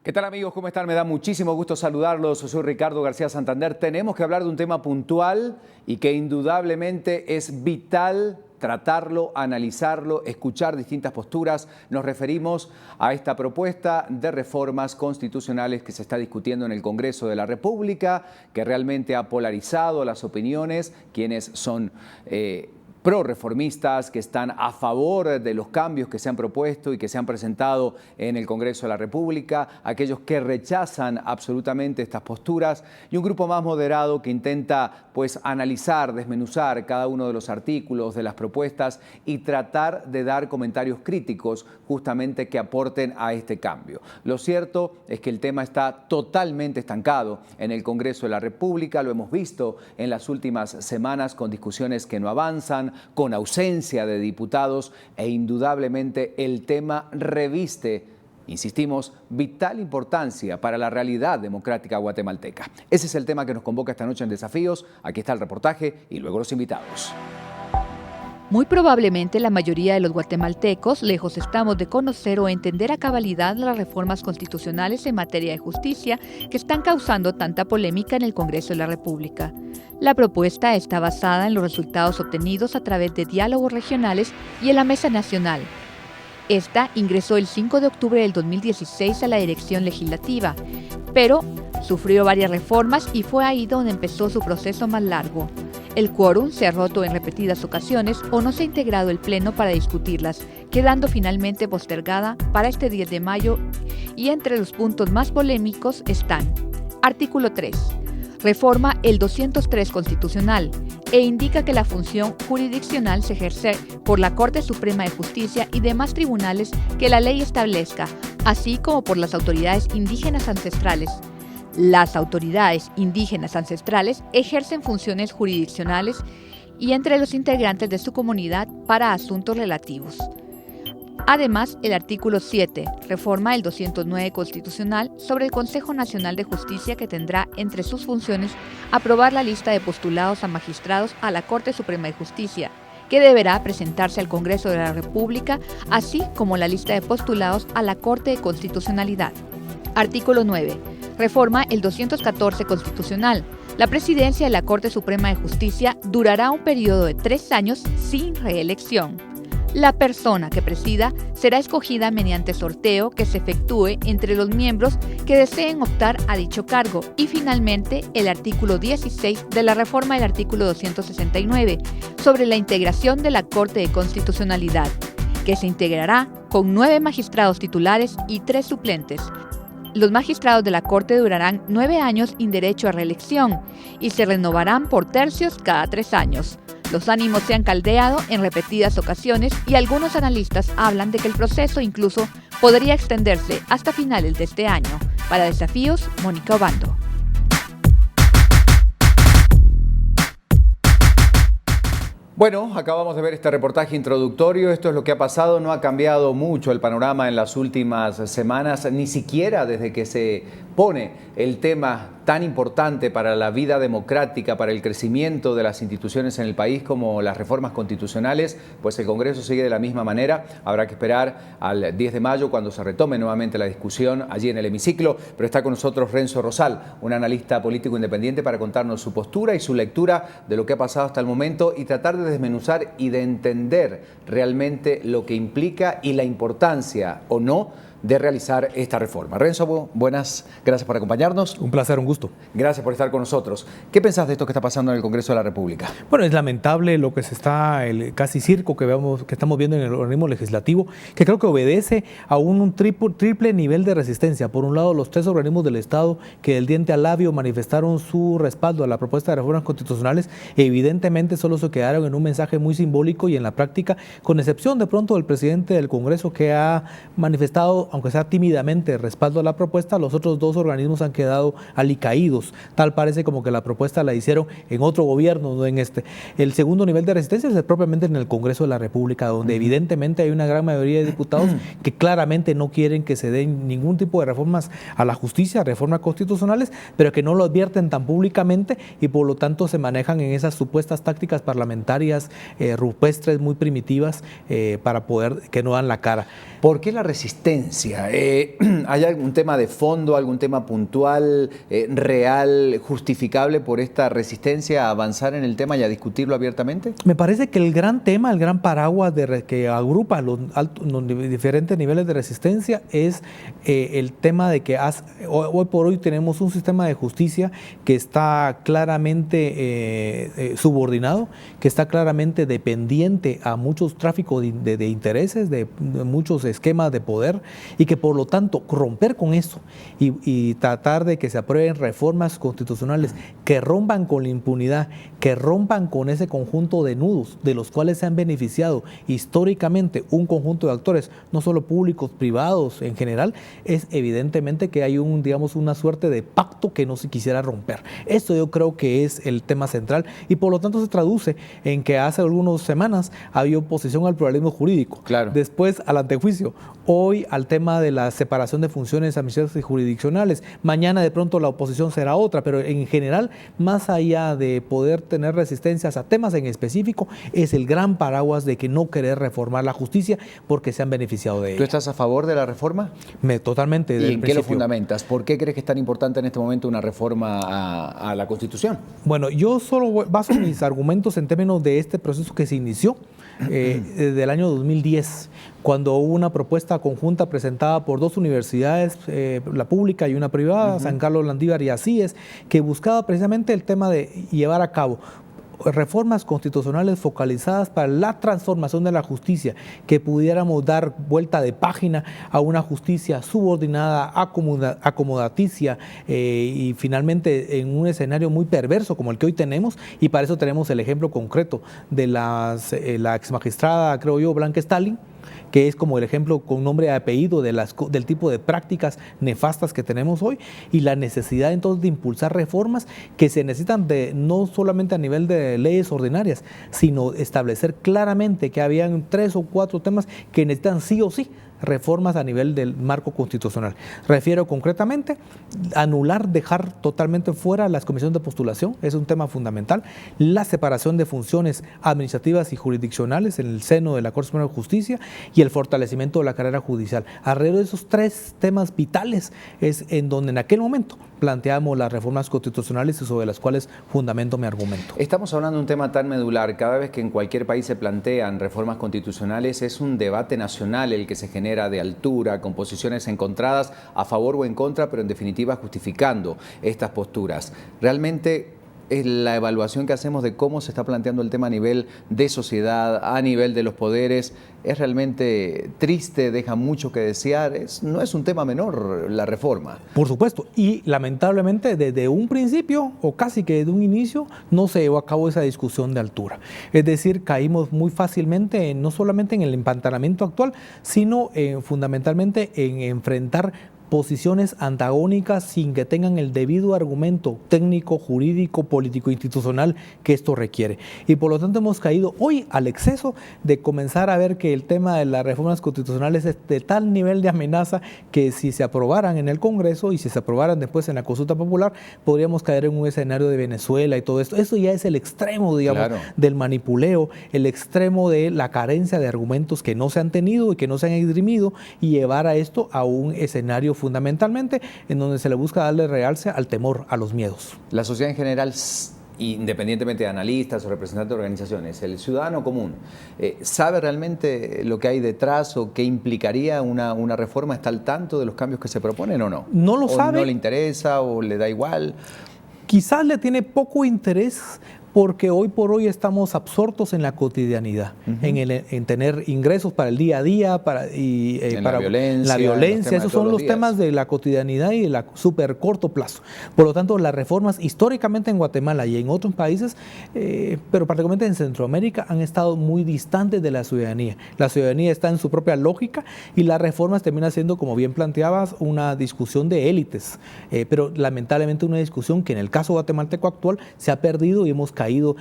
¿Qué tal, amigos? ¿Cómo están? Me da muchísimo gusto saludarlos. Soy Ricardo García Santander. Tenemos que hablar de un tema puntual y que indudablemente es vital tratarlo, analizarlo, escuchar distintas posturas. Nos referimos a esta propuesta de reformas constitucionales que se está discutiendo en el Congreso de la República, que realmente ha polarizado las opiniones, quienes son pro-reformistas, que están a favor de los cambios que se han propuesto y que se han presentado en el Congreso de la República, aquellos que rechazan absolutamente estas posturas y un grupo más moderado que intenta analizar, desmenuzar cada uno de los artículos, de las propuestas y tratar de dar comentarios críticos justamente que aporten a este cambio. Lo cierto es que el tema está totalmente estancado en el Congreso de la República, lo hemos visto en las últimas semanas con discusiones que no avanzan, con ausencia de diputados e indudablemente el tema reviste, insistimos, vital importancia para la realidad democrática guatemalteca. Ese es el tema que nos convoca esta noche en Desafíos. Aquí está el reportaje y luego los invitados. Muy probablemente la mayoría de los guatemaltecos lejos estamos de conocer o entender a cabalidad las reformas constitucionales en materia de justicia que están causando tanta polémica en el Congreso de la República. La propuesta está basada en los resultados obtenidos a través de diálogos regionales y en la Mesa Nacional. Esta ingresó el 5 de octubre del 2016 a la dirección legislativa, pero sufrió varias reformas y fue ahí donde empezó su proceso más largo. El quórum se ha roto en repetidas ocasiones o no se ha integrado el Pleno para discutirlas, quedando finalmente postergada para este 10 de mayo y entre los puntos más polémicos están: Artículo 3. Reforma el 203 constitucional e indica que la función jurisdiccional se ejerce por la Corte Suprema de Justicia y demás tribunales que la ley establezca, así como por las autoridades indígenas ancestrales. Las autoridades indígenas ancestrales ejercen funciones jurisdiccionales y entre los integrantes de su comunidad para asuntos relativos. Además, el artículo 7 reforma el 209 constitucional sobre el Consejo Nacional de Justicia, que tendrá entre sus funciones aprobar la lista de postulados a magistrados a la Corte Suprema de Justicia, que deberá presentarse al Congreso de la República, así como la lista de postulados a la Corte de Constitucionalidad. Artículo 9. Reforma el 214 constitucional. La presidencia de la Corte Suprema de Justicia durará un periodo de 3 años sin reelección. La persona que presida será escogida mediante sorteo que se efectúe entre los miembros que deseen optar a dicho cargo. Y finalmente, el artículo 16 de la reforma del artículo 269 sobre la integración de la Corte de Constitucionalidad, que se integrará con 9 magistrados titulares y 3 suplentes. Los magistrados de la Corte durarán 9 años sin derecho a reelección y se renovarán por tercios cada 3 años. Los ánimos se han caldeado en repetidas ocasiones y algunos analistas hablan de que el proceso incluso podría extenderse hasta finales de este año. Para Desafíos, Mónica Obando. Bueno, acabamos de ver este reportaje introductorio. Esto es lo que ha pasado. No ha cambiado mucho el panorama en las últimas semanas, ni siquiera desde que se pone el tema tan importante para la vida democrática, para el crecimiento de las instituciones en el país como las reformas constitucionales, pues el Congreso sigue de la misma manera. Habrá que esperar al 10 de mayo cuando se retome nuevamente la discusión allí en el hemiciclo, pero está con nosotros Renzo Rosal, un analista político independiente, para contarnos su postura y su lectura de lo que ha pasado hasta el momento y tratar de desmenuzar y de entender realmente lo que implica y la importancia o no de realizar esta reforma. Renzo, buenas, gracias por acompañarnos. Un placer, un gusto. Gracias por estar con nosotros. ¿Qué pensás de esto que está pasando en el Congreso de la República? Bueno, es lamentable lo que se está, el casi circo que estamos viendo en el organismo legislativo, que creo que obedece a un triple nivel de resistencia. Por un lado, los 3 organismos del Estado que del diente al labio manifestaron su respaldo a la propuesta de reformas constitucionales, evidentemente solo se quedaron en un mensaje muy simbólico y en la práctica, con excepción de pronto del presidente del Congreso, que ha manifestado, aunque sea tímidamente, respaldo a la propuesta. Los otros 2 organismos han quedado alicaídos. Tal parece como que la propuesta la hicieron en otro gobierno, no en este. El segundo nivel de resistencia es propiamente en el Congreso de la República, donde evidentemente hay una gran mayoría de diputados que claramente no quieren que se den ningún tipo de reformas a la justicia, reformas constitucionales, pero que no lo advierten tan públicamente y por lo tanto se manejan en esas supuestas tácticas parlamentarias rupestres, muy primitivas, para poder, que no dan la cara. ¿Por qué la resistencia justicia. ¿Hay algún tema de fondo, algún tema puntual, real, justificable por esta resistencia a avanzar en el tema y a discutirlo abiertamente? Me parece que el gran tema, el gran paraguas que agrupa los diferentes niveles de resistencia es el tema de que hoy por hoy tenemos un sistema de justicia que está claramente subordinado, que está claramente dependiente a muchos tráficos de intereses, de muchos esquemas de poder, y que por lo tanto romper con eso y tratar de que se aprueben reformas constitucionales que rompan con la impunidad, que rompan con ese conjunto de nudos de los cuales se han beneficiado históricamente un conjunto de actores, no solo públicos, privados en general, es evidentemente que hay una suerte de pacto que no se quisiera romper. Esto yo creo que es el tema central y por lo tanto se traduce en que hace algunas semanas había oposición al pluralismo jurídico, claro, después al antejuicio, hoy al tema de la separación de funciones administrativas y jurisdiccionales, mañana de pronto la oposición será otra, pero en general, más allá de poder tener resistencias a temas en específico, es el gran paraguas de que no querer reformar la justicia porque se han beneficiado de ella. ¿Tú estás a favor de la reforma? Totalmente. ¿Y en qué lo fundamentas? ¿Por qué crees que es tan importante en este momento una reforma a la Constitución? Bueno, yo solo baso mis argumentos en términos de este proceso que se inició desde el año 2010, cuando hubo una propuesta conjunta presentada por dos universidades, la pública y una privada, San Carlos Landívar y Asíes, que buscaba precisamente el tema de llevar a cabo reformas constitucionales focalizadas para la transformación de la justicia, que pudiéramos dar vuelta de página a una justicia subordinada, acomodaticia y finalmente en un escenario muy perverso como el que hoy tenemos, y para eso tenemos el ejemplo concreto de la exmagistrada, creo yo, Blanca Stalin, que es como el ejemplo con nombre y apellido del tipo de prácticas nefastas que tenemos hoy, y la necesidad entonces de impulsar reformas que se necesitan no solamente a nivel de leyes ordinarias, sino establecer claramente que habían 3 o 4 temas que necesitan sí o sí reformas a nivel del marco constitucional. Refiero concretamente dejar totalmente fuera las comisiones de postulación, es un tema fundamental, la separación de funciones administrativas y jurisdiccionales en el seno de la Corte Suprema de Justicia y el fortalecimiento de la carrera judicial. Alrededor de esos 3 temas vitales es en donde en aquel momento planteamos las reformas constitucionales y sobre las cuales fundamento mi argumento. Estamos hablando de un tema tan medular. Cada vez que en cualquier país se plantean reformas constitucionales es un debate nacional el que se genera de altura, con posiciones encontradas a favor o en contra, pero en definitiva justificando estas posturas. Realmente la evaluación que hacemos de cómo se está planteando el tema a nivel de sociedad, a nivel de los poderes, es realmente triste, deja mucho que desear. No es un tema menor la reforma. Por supuesto, y lamentablemente desde un principio, o casi que desde un inicio, no se llevó a cabo esa discusión de altura. Es decir, caímos muy fácilmente, no solamente en el empantanamiento actual, sino fundamentalmente en enfrentar posiciones antagónicas sin que tengan el debido argumento técnico, jurídico, político, institucional que esto requiere. Y por lo tanto hemos caído hoy al exceso de comenzar a ver que el tema de las reformas constitucionales es de tal nivel de amenaza que si se aprobaran en el Congreso y si se aprobaran después en la consulta popular, podríamos caer en un escenario de Venezuela y todo esto. Eso ya es el extremo, digamos, claro, del manipuleo, el extremo de la carencia de argumentos que no se han tenido y que no se han esgrimido, y llevar a esto a un escenario fundamentalmente en donde se le busca darle realce al temor, a los miedos. La sociedad en general, independientemente de analistas o representantes de organizaciones, el ciudadano común, ¿sabe realmente lo que hay detrás o qué implicaría una reforma? ¿Está al tanto de los cambios que se proponen o no? No lo sabe. ¿O no le interesa o le da igual? Quizás le tiene poco interés, porque hoy por hoy estamos absortos en la cotidianidad, en tener ingresos para el día a día, para la violencia. Esos son los temas de la cotidianidad y de la súper corto plazo. Por lo tanto, las reformas históricamente en Guatemala y en otros países, pero particularmente en Centroamérica, han estado muy distantes de la ciudadanía. La ciudadanía está en su propia lógica y las reformas terminan siendo, como bien planteabas, una discusión de élites, pero lamentablemente una discusión que en el caso guatemalteco actual se ha perdido y hemos caído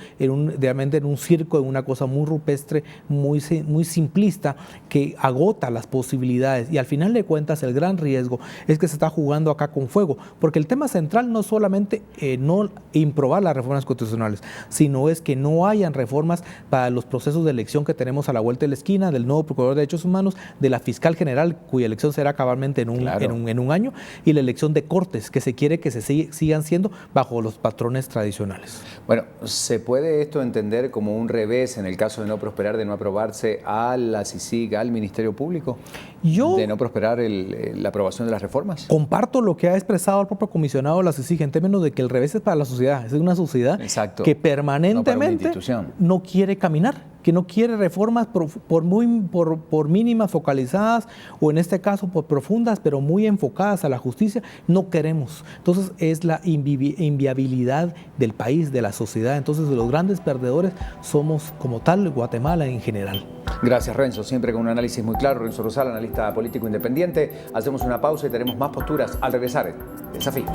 realmente en un circo, en una cosa muy rupestre, muy simplista, que agota las posibilidades. Y al final de cuentas, el gran riesgo es que se está jugando acá con fuego, porque el tema central no solamente no improbar las reformas constitucionales, sino es que no hayan reformas para los procesos de elección que tenemos a la vuelta de la esquina, del nuevo Procurador de Derechos Humanos, de la Fiscal General, cuya elección será cabalmente en un año, y la elección de Cortes, que se quiere que se sigan siendo bajo los patrones tradicionales. Bueno, ¿se puede esto entender como un revés en el caso de no prosperar, de no aprobarse a la CICIG, al Ministerio Público? ¿De no prosperar la aprobación de las reformas? Comparto lo que ha expresado el propio comisionado de la CICIG en términos de que el revés es para la sociedad. Es una sociedad que permanentemente no quiere caminar, que no quiere reformas por mínimas focalizadas, o en este caso por profundas, pero muy enfocadas a la justicia. No queremos. Entonces es la inviabilidad del país, de la sociedad. Entonces los grandes perdedores somos como tal Guatemala en general. Gracias, Renzo. Siempre con un análisis muy claro. Renzo Rosal, analista político independiente. Hacemos una pausa y tenemos más posturas al regresar en Desafíos.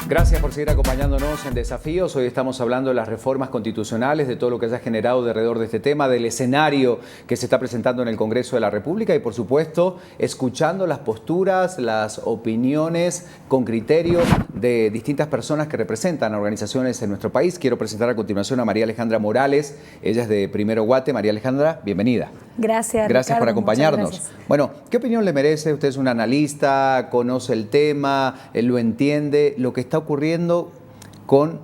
Gracias por seguir acompañándonos en Desafíos. Hoy estamos hablando de las reformas constitucionales, de todo lo que se ha generado alrededor de este tema, del escenario que se está presentando en el Congreso de la República y, por supuesto, escuchando las posturas, las opiniones con criterio de distintas personas que representan organizaciones en nuestro país. Quiero presentar a continuación a María Alejandra Morales. Ella es de Primero Guate. María Alejandra, bienvenida. Gracias, Gracias Ricardo, por acompañarnos. gracias. Bueno, ¿qué opinión le merece? Usted es un analista, conoce el tema, lo entiende, lo que está ocurriendo con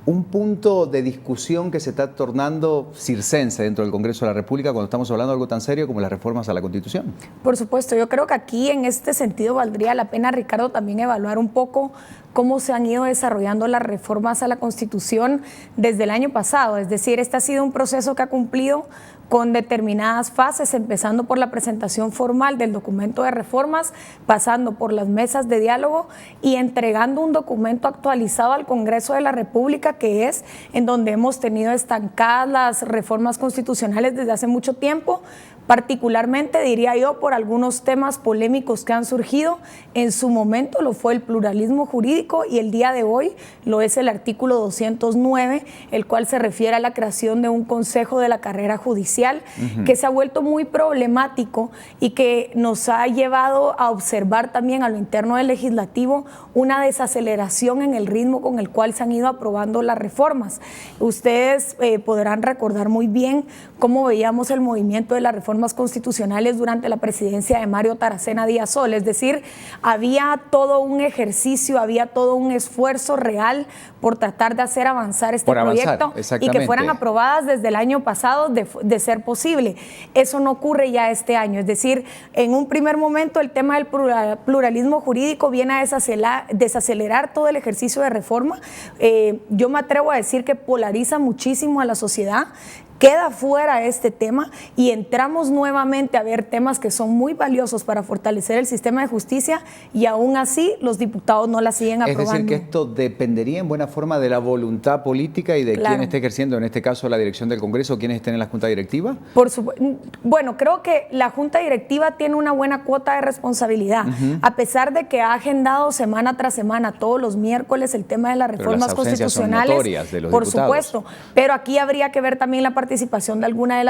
un punto de discusión que se está tornando circense dentro del Congreso de la República cuando estamos hablando de algo tan serio como las reformas a la Constitución. Por supuesto, yo creo que aquí en este sentido valdría la pena, Ricardo, también evaluar un poco cómo se han ido desarrollando las reformas a la Constitución desde el año pasado. Es decir, este ha sido un proceso que ha cumplido con determinadas fases, empezando por la presentación formal del documento de reformas, pasando por las mesas de diálogo y entregando un documento actualizado al Congreso de la República, que es en donde hemos tenido estancadas las reformas constitucionales desde hace mucho tiempo, particularmente, diría yo, por algunos temas polémicos que han surgido. En su momento lo fue el pluralismo jurídico y el día de hoy lo es el artículo 209, el cual se refiere a la creación de un consejo de la carrera judicial, que se ha vuelto muy problemático y que nos ha llevado a observar también a lo interno del legislativo una desaceleración en el ritmo con el cual se han ido aprobando las reformas. Ustedes podrán recordar muy bien cómo veíamos el movimiento de las reformas constitucionales durante la presidencia de Mario Taracena Díaz Sol. Es decir, había todo un ejercicio, había todo un esfuerzo real por tratar de hacer avanzar este proyecto y que fueran aprobadas desde el año pasado de ser posible. Eso no ocurre ya este año. Es decir, en un primer momento el tema del pluralismo jurídico viene a desacelerar todo el ejercicio de reforma. Yo me atrevo a decir que polariza muchísimo a la sociedad. Queda fuera este tema y entramos nuevamente a ver temas que son muy valiosos para fortalecer el sistema de justicia y aún así los diputados no la siguen aprobando. Es decir, que esto dependería en buena forma de la voluntad política y de quién esté ejerciendo, en este caso, la dirección del Congreso, quiénes estén en la Junta Directiva. Por supuesto. Bueno, creo que la Junta Directiva tiene una buena cuota de responsabilidad, a pesar de que ha agendado semana tras semana, todos los miércoles, el tema de las reformas constitucionales. Son notorias de los por diputados. Supuesto, pero aquí habría que ver también la participación de algunas de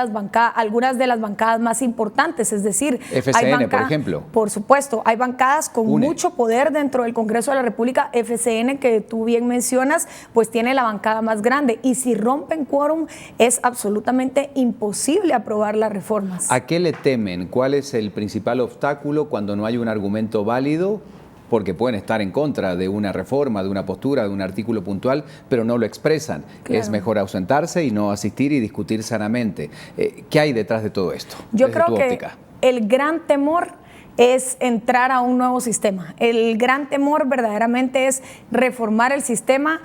las bancadas más importantes, es decir, FCN, por ejemplo. Por supuesto, hay bancadas con mucho poder dentro del Congreso de la República. FCN, que tú bien mencionas, pues tiene la bancada más grande y si rompen quórum es absolutamente imposible aprobar las reformas. ¿A qué le temen? ¿Cuál es el principal obstáculo cuando no hay un argumento válido? Porque pueden estar en contra de una reforma, de una postura, de un artículo puntual, pero no lo expresan. Claro. Es mejor ausentarse y no asistir y discutir sanamente. ¿Qué hay detrás de todo esto? Yo creo que el gran temor es entrar a un nuevo sistema. El gran temor verdaderamente es reformar el sistema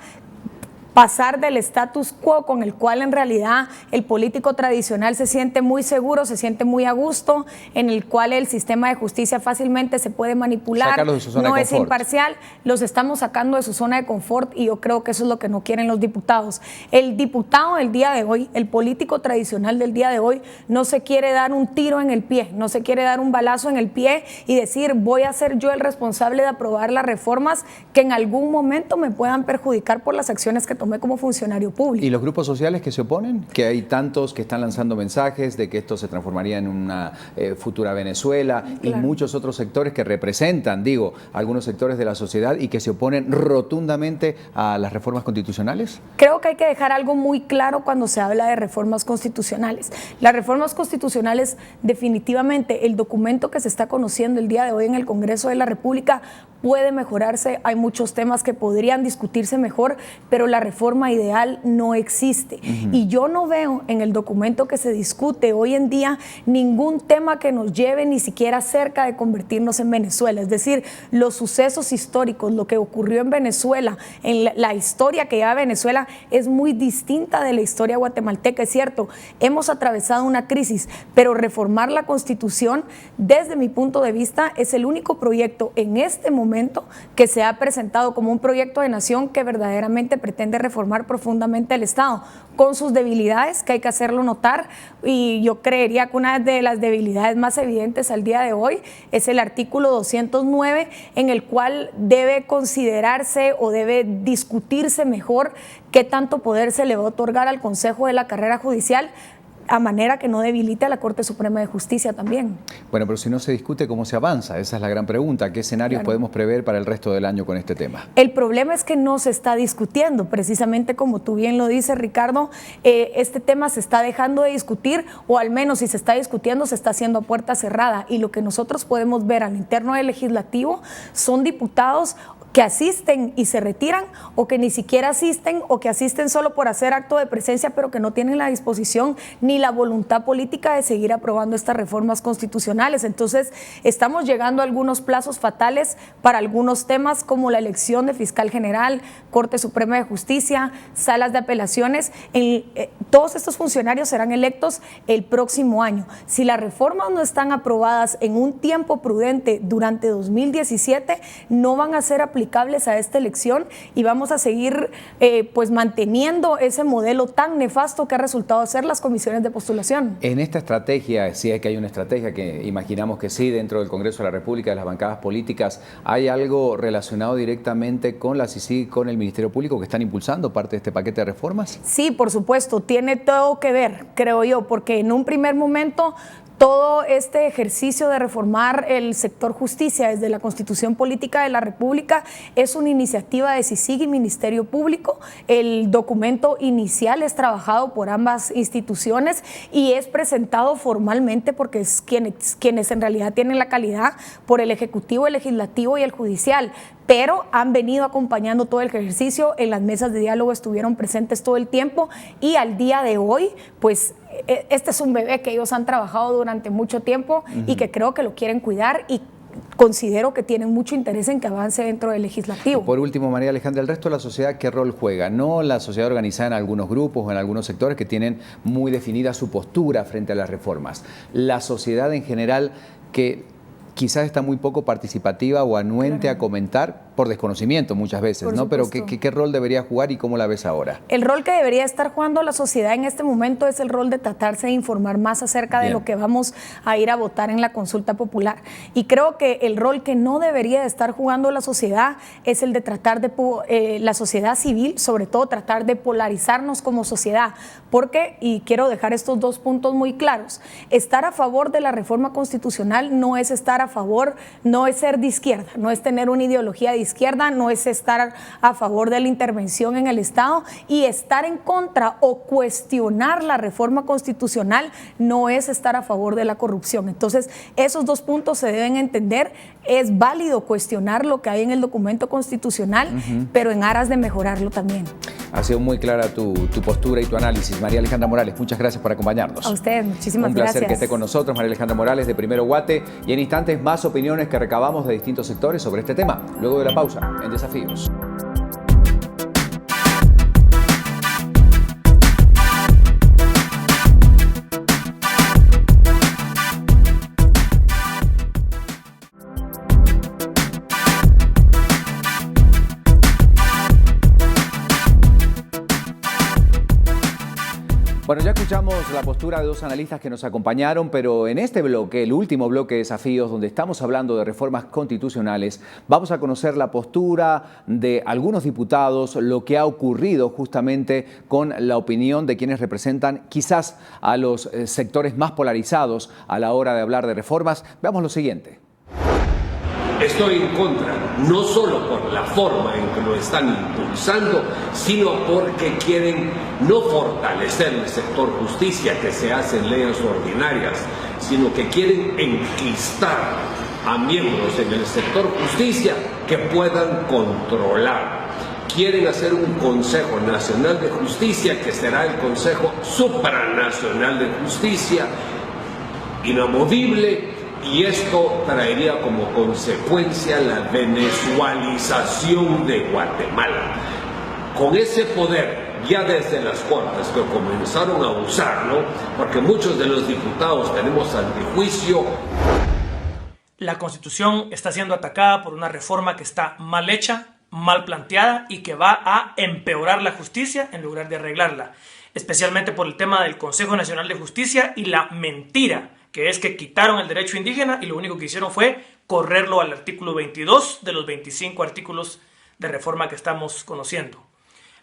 pasar del status quo con el cual en realidad el político tradicional se siente muy seguro, se siente muy a gusto, en el cual el sistema de justicia fácilmente se puede manipular, no es imparcial, los estamos sacando de su zona de confort y yo creo que eso es lo que no quieren los diputados. El diputado del día de hoy, el político tradicional del día de hoy, no se quiere dar un tiro en el pie, no se quiere dar un balazo en el pie y decir voy a ser yo el responsable de aprobar las reformas que en algún momento me puedan perjudicar por las acciones que tomé como funcionario público. ¿Y los grupos sociales que se oponen? Que hay tantos que están lanzando mensajes de que esto se transformaría en una futura Venezuela, claro, y muchos otros sectores que representan, digo, algunos sectores de la sociedad y que se oponen rotundamente a las reformas constitucionales. Creo que hay que dejar algo muy claro cuando se habla de reformas constitucionales. Las reformas constitucionales, definitivamente, el documento que se está conociendo el día de hoy en el Congreso de la República puede mejorarse, hay muchos temas que podrían discutirse mejor, pero la reforma ideal no existe. Y yo no veo en el documento que se discute hoy en día ningún tema que nos lleve ni siquiera cerca de convertirnos en Venezuela. Es decir, los sucesos históricos, lo que ocurrió en Venezuela, en la historia que lleva Venezuela es muy distinta de la historia guatemalteca. Es cierto, hemos atravesado una crisis, pero reformar la Constitución, desde mi punto de vista, es el único proyecto en este momento que se ha presentado como un proyecto de nación que verdaderamente pretende reformar profundamente el Estado, con sus debilidades, que hay que hacerlo notar, y yo creería que una de las debilidades más evidentes al día de hoy es el artículo 209, en el cual debe considerarse o debe discutirse mejor qué tanto poder se le va a otorgar al Consejo de la Carrera Judicial, a manera que no debilite a la Corte Suprema de Justicia también. Bueno, pero si no se discute, ¿cómo se avanza? Esa es la gran pregunta. ¿Qué escenarios podemos prever para el resto del año con este tema? El problema es que no se está discutiendo. Precisamente como tú bien lo dices, Ricardo, este tema se está dejando de discutir, o al menos si se está discutiendo, se está haciendo a puerta cerrada. Y lo que nosotros podemos ver al interno del legislativo son diputados que asisten y se retiran, o que ni siquiera asisten, o que asisten solo por hacer acto de presencia, pero que no tienen la disposición ni la voluntad política de seguir aprobando estas reformas constitucionales. Entonces, estamos llegando a algunos plazos fatales para algunos temas, como la elección de fiscal general, Corte Suprema de Justicia, salas de apelaciones. Todos estos funcionarios serán electos el próximo año. Si las reformas no están aprobadas en un tiempo prudente durante 2017, no van a ser aplicables a esta elección y vamos a seguir pues manteniendo ese modelo tan nefasto que ha resultado ser las comisiones de postulación. En esta estrategia, si es que hay una estrategia, que imaginamos que sí, dentro del Congreso de la República, de las bancadas políticas, ¿hay algo relacionado directamente con la CICIG, con el Ministerio Público, que están impulsando parte de este paquete de reformas? Sí, por supuesto, tiene todo que ver, creo yo, porque en un primer momento todo este ejercicio de reformar el sector justicia desde la Constitución Política de la República es una iniciativa de CICIG y Ministerio Público. El documento inicial es trabajado por ambas instituciones y es presentado formalmente, porque es quienes en realidad tienen la calidad, por el Ejecutivo, el Legislativo y el Judicial, pero han venido acompañando todo el ejercicio. En las mesas de diálogo estuvieron presentes todo el tiempo y al día de hoy, pues este es un bebé que ellos han trabajado durante mucho tiempo y que creo que lo quieren cuidar, y considero que tienen mucho interés en que avance dentro del legislativo. Por último, María Alejandra, ¿el resto de la sociedad qué rol juega? No la sociedad organizada en algunos grupos o en algunos sectores que tienen muy definida su postura frente a las reformas. La sociedad en general, que quizás está muy poco participativa o anuente a comentar, por desconocimiento muchas veces, ¿no? Pero ¿qué rol debería jugar y cómo la ves ahora? El rol que debería estar jugando la sociedad en este momento es el rol de tratarse de informar más acerca de lo que vamos a ir a votar en la consulta popular. Y creo que el rol que no debería de estar jugando la sociedad es el de tratar de, la sociedad civil, sobre todo tratar de polarizarnos como sociedad. Porque, y quiero dejar estos dos puntos muy claros, estar a favor de la reforma constitucional no es estar a favor, no es ser de izquierda, no es tener una ideología de izquierda, no es estar a favor de la intervención en el Estado, y estar en contra o cuestionar la reforma constitucional no es estar a favor de la corrupción. Entonces, esos dos puntos se deben entender. Es válido cuestionar lo que hay en el documento constitucional, pero en aras de mejorarlo también. Ha sido muy clara tu postura y tu análisis. María Alejandra Morales, muchas gracias por acompañarnos. A ustedes, muchísimas gracias. Un placer que esté con nosotros, María Alejandra Morales, de Primero Guate, y en instantes más opiniones que recabamos de distintos sectores sobre este tema, luego de la pausa en Desafíos. La postura de dos analistas que nos acompañaron, pero en este bloque, el último bloque de desafíos, donde estamos hablando de reformas constitucionales, vamos a conocer la postura de algunos diputados, lo que ha ocurrido justamente con la opinión de quienes representan quizás a los sectores más polarizados a la hora de hablar de reformas. Veamos lo siguiente. Estoy en contra, no solo por la forma en que lo están impulsando, sino porque quieren no fortalecer el sector justicia, que se hacen leyes ordinarias, sino que quieren enquistar a miembros en el sector justicia que puedan controlar. Quieren hacer un Consejo Nacional de Justicia, que será el Consejo Supranacional de Justicia, inamovible. Y esto traería como consecuencia la venezualización de Guatemala. Con ese poder, ya desde las Cortes que comenzaron a usarlo, porque muchos de los diputados tenemos antejuicio. La Constitución está siendo atacada por una reforma que está mal hecha, mal planteada y que va a empeorar la justicia en lugar de arreglarla. Especialmente por el tema del Consejo Nacional de Justicia y la mentira que es que quitaron el derecho indígena y lo único que hicieron fue correrlo al artículo 22 de los 25 artículos de reforma que estamos conociendo.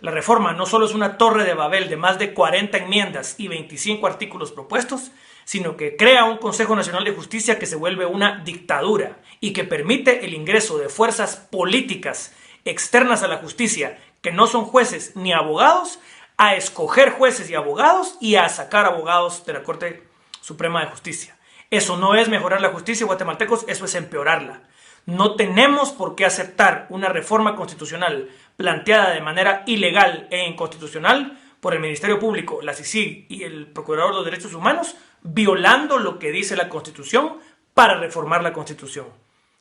La reforma no solo es una torre de Babel de más de 40 enmiendas y 25 artículos propuestos, sino que crea un Consejo Nacional de Justicia que se vuelve una dictadura y que permite el ingreso de fuerzas políticas externas a la justicia, que no son jueces ni abogados, a escoger jueces y abogados y a sacar abogados de la Corte Suprema de Justicia. Eso no es mejorar la justicia, guatemaltecos, eso es empeorarla. No tenemos por qué aceptar una reforma constitucional planteada de manera ilegal e inconstitucional por el Ministerio Público, la CICIG y el Procurador de los Derechos Humanos, violando lo que dice la Constitución para reformar la Constitución.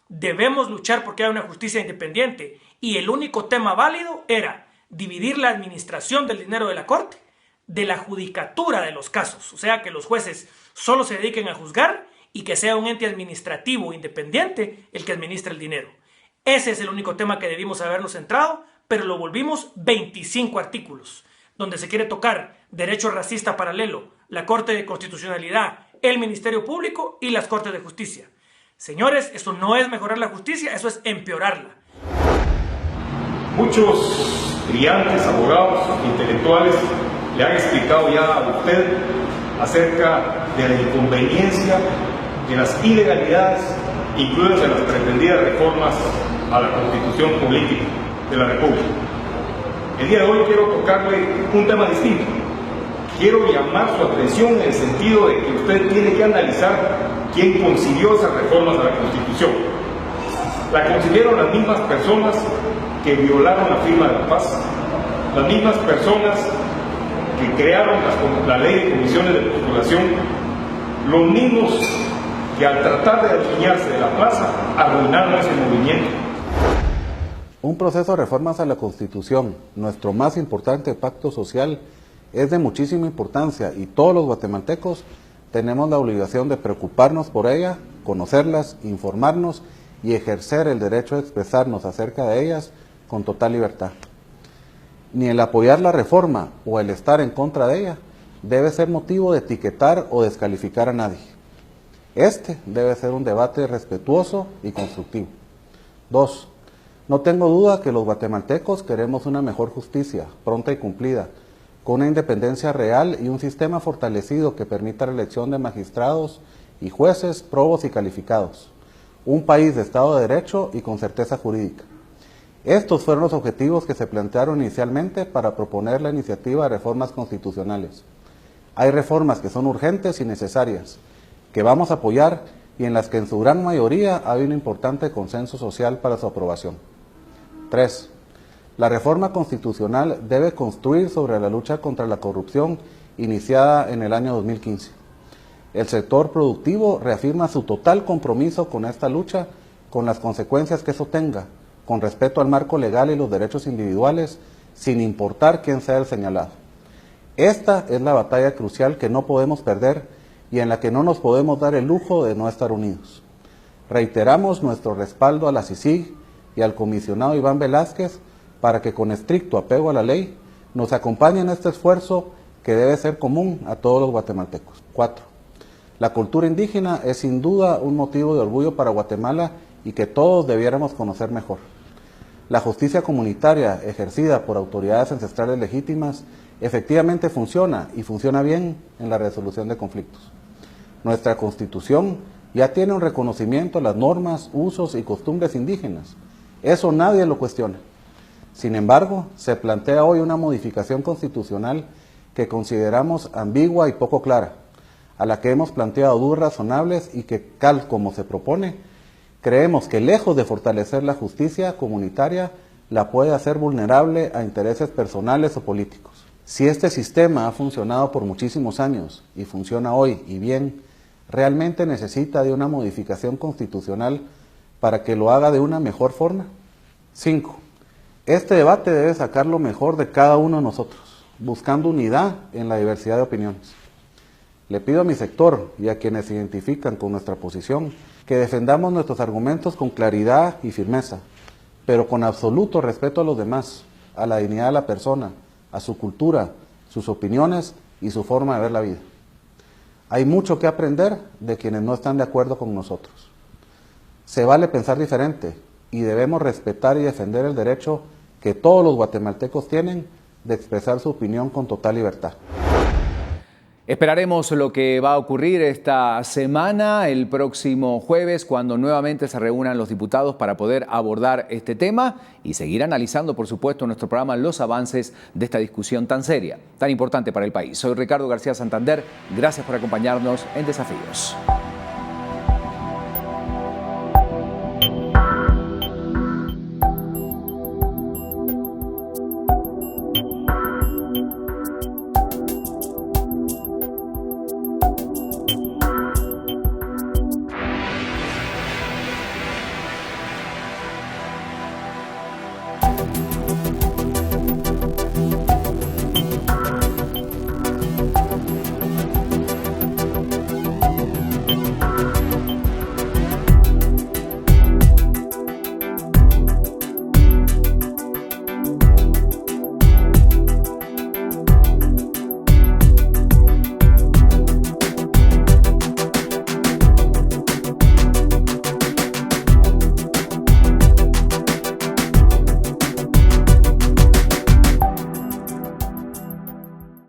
Debemos luchar porque haya una justicia independiente y el único tema válido era dividir la administración del dinero de la Corte de la judicatura de los casos, o sea, que los jueces solo se dediquen a juzgar y que sea un ente administrativo independiente el que administra el dinero. Ese es el único tema que debimos habernos centrado, pero lo volvimos 25 artículos, donde se quiere tocar derecho racista paralelo, la Corte de Constitucionalidad, el Ministerio Público y las Cortes de Justicia. Señores, eso no es mejorar la justicia, eso es empeorarla. Muchos brillantes abogados, intelectuales, le han explicado ya a usted acerca de la inconveniencia, de las ilegalidades, incluidas en las pretendidas reformas a la Constitución Política de la República. El día de hoy quiero tocarle un tema distinto. Quiero llamar su atención en el sentido de que usted tiene que analizar quién concibió esas reformas a la Constitución. La concibieron las mismas personas que violaron la firma de la paz, las mismas personas que crearon la ley de comisiones de postulación, los mismos que al tratar de adueñarse de la plaza arruinaron ese movimiento. Un proceso de reformas a la Constitución, nuestro más importante pacto social, es de muchísima importancia y todos los guatemaltecos tenemos la obligación de preocuparnos por ella, conocerlas, informarnos y ejercer el derecho a expresarnos acerca de ellas con total libertad. Ni el apoyar la reforma o el estar en contra de ella debe ser motivo de etiquetar o descalificar a nadie. Este debe ser un debate respetuoso y constructivo. 2. No tengo duda que los guatemaltecos queremos una mejor justicia, pronta y cumplida, con una independencia real y un sistema fortalecido que permita la elección de magistrados y jueces probos y calificados. Un país de Estado de Derecho y con certeza jurídica. Estos fueron los objetivos que se plantearon inicialmente para proponer la iniciativa de reformas constitucionales. Hay reformas que son urgentes y necesarias, que vamos a apoyar y en las que en su gran mayoría hay un importante consenso social para su aprobación. 3. La reforma constitucional debe construir sobre la lucha contra la corrupción iniciada en el año 2015. El sector productivo reafirma su total compromiso con esta lucha, con las consecuencias que eso tenga, con respeto al marco legal y los derechos individuales, sin importar quién sea el señalado. Esta es la batalla crucial que no podemos perder y en la que no nos podemos dar el lujo de no estar unidos. Reiteramos nuestro respaldo a la CICIG y al comisionado Iván Velázquez para que con estricto apego a la ley nos acompañen en este esfuerzo que debe ser común a todos los guatemaltecos. 4. La cultura indígena es sin duda un motivo de orgullo para Guatemala y que todos debiéramos conocer mejor. La justicia comunitaria ejercida por autoridades ancestrales legítimas efectivamente funciona y funciona bien en la resolución de conflictos. Nuestra Constitución ya tiene un reconocimiento a las normas, usos y costumbres indígenas. Eso nadie lo cuestiona. Sin embargo, se plantea hoy una modificación constitucional que consideramos ambigua y poco clara, a la que hemos planteado dudas razonables y que, tal como se propone, creemos que lejos de fortalecer la justicia comunitaria, la puede hacer vulnerable a intereses personales o políticos. Si este sistema ha funcionado por muchísimos años y funciona hoy y bien, ¿realmente necesita de una modificación constitucional para que lo haga de una mejor forma? 5. Este debate debe sacar lo mejor de cada uno de nosotros, buscando unidad en la diversidad de opiniones. Le pido a mi sector y a quienes se identifican con nuestra posición que defendamos nuestros argumentos con claridad y firmeza, pero con absoluto respeto a los demás, a la dignidad de la persona, a su cultura, sus opiniones y su forma de ver la vida. Hay mucho que aprender de quienes no están de acuerdo con nosotros. Se vale pensar diferente y debemos respetar y defender el derecho que todos los guatemaltecos tienen de expresar su opinión con total libertad. Esperaremos lo que va a ocurrir esta semana, el próximo jueves, cuando nuevamente se reúnan los diputados para poder abordar este tema y seguir analizando, por supuesto, en nuestro programa los avances de esta discusión tan seria, tan importante para el país. Soy Ricardo García Santander. Gracias por acompañarnos en Desafíos.